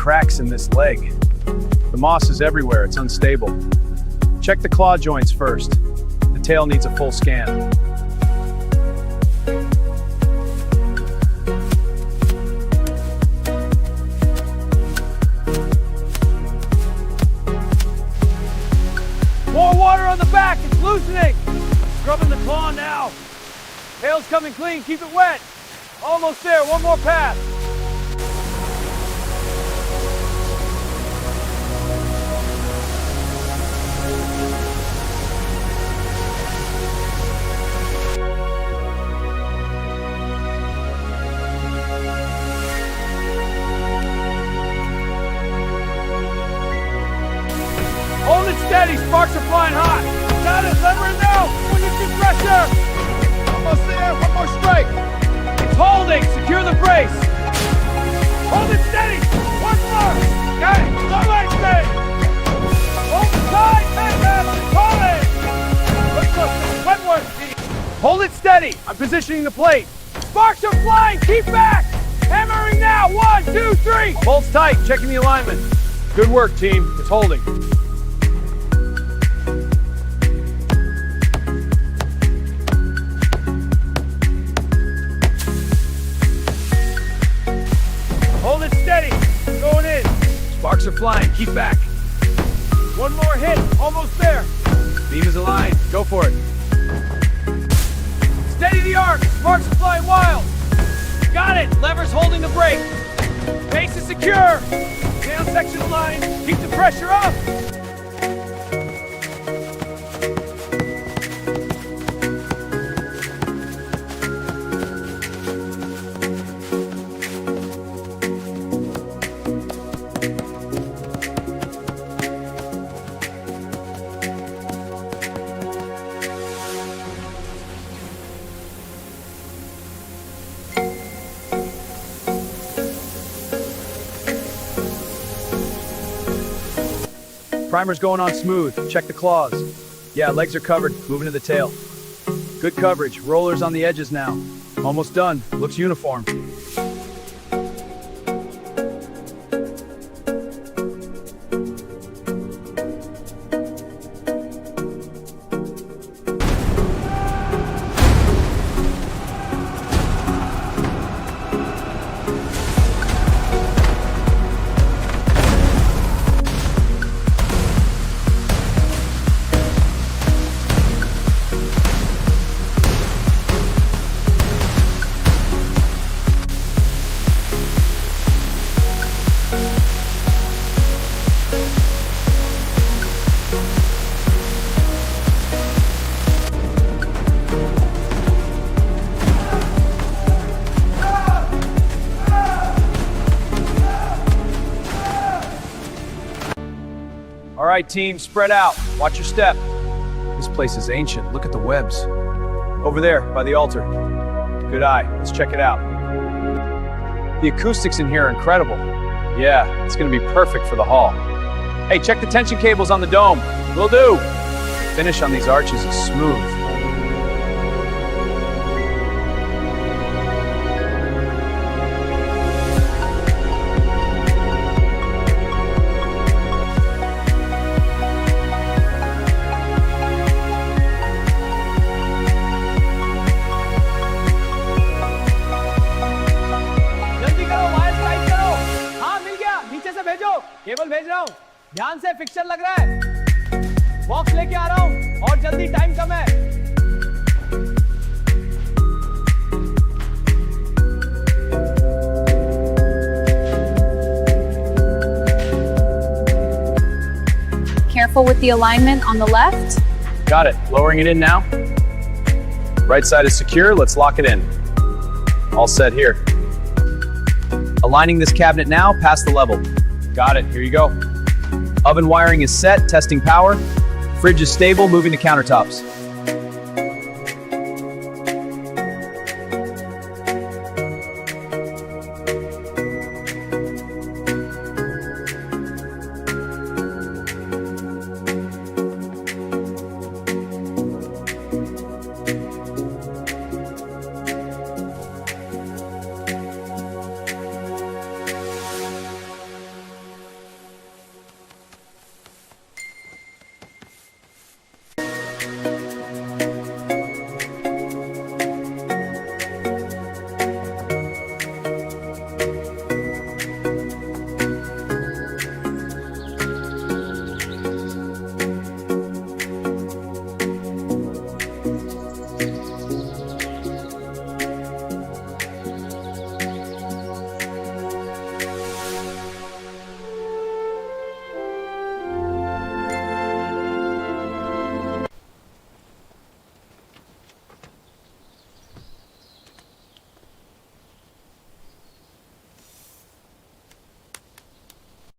cracks in this leg. The moss is everywhere, it's unstable. Check the claw joints first. The tail needs a full scan. More water on the back, it's loosening. Scrubbing the claw now. Tail's coming clean, keep it wet. Almost there, one more pass. Hold it steady, sparks are flying hot. Got it, lever it now. Put it to pressure. Almost there, one more strike. It's holding, secure the brace. Hold it steady, one more. Got it, slow leg steady. Hold it tight, man, it's holding. Look, wet work, Pete. Hold it steady, I'm positioning the plate. Sparks are flying, keep back. Hammering now, 1, 2, 3. Bolts tight, checking the alignment. Good work, team, it's holding. Hold it steady, going in. Sparks are flying, keep back. One more hit, almost there. Beam is aligned, go for it. Steady the arc, sparks are flying wild. Got it, levers holding the brake. Base is secure. Tail section aligned, keep the pressure up. Primer's going on smooth. Check the claws. Yeah, legs are covered. Moving to the tail. Good coverage. Rollers on the edges now. Almost done. Looks uniform. All right, team, spread out. Watch your step. This place is ancient. Look at the webs. Over there, by the altar. Good eye. Let's check it out. The acoustics in here are incredible. Yeah, it's gonna be perfect for the hall. Hey, check the tension cables on the dome. Will do. The finish on these arches is smooth. Cable भेज रहा हूँ ध्यान से fixer लग रहा है box लेके आ रहा हूँ और जल्दी टाइम कम है Careful with the alignment on the left. Got it. Lowering it in now. Right side is secure. Let's lock it in. All set here. Aligning this cabinet now past the level. Got it, here you go. Oven wiring is set, testing power. Fridge is stable, moving to countertops.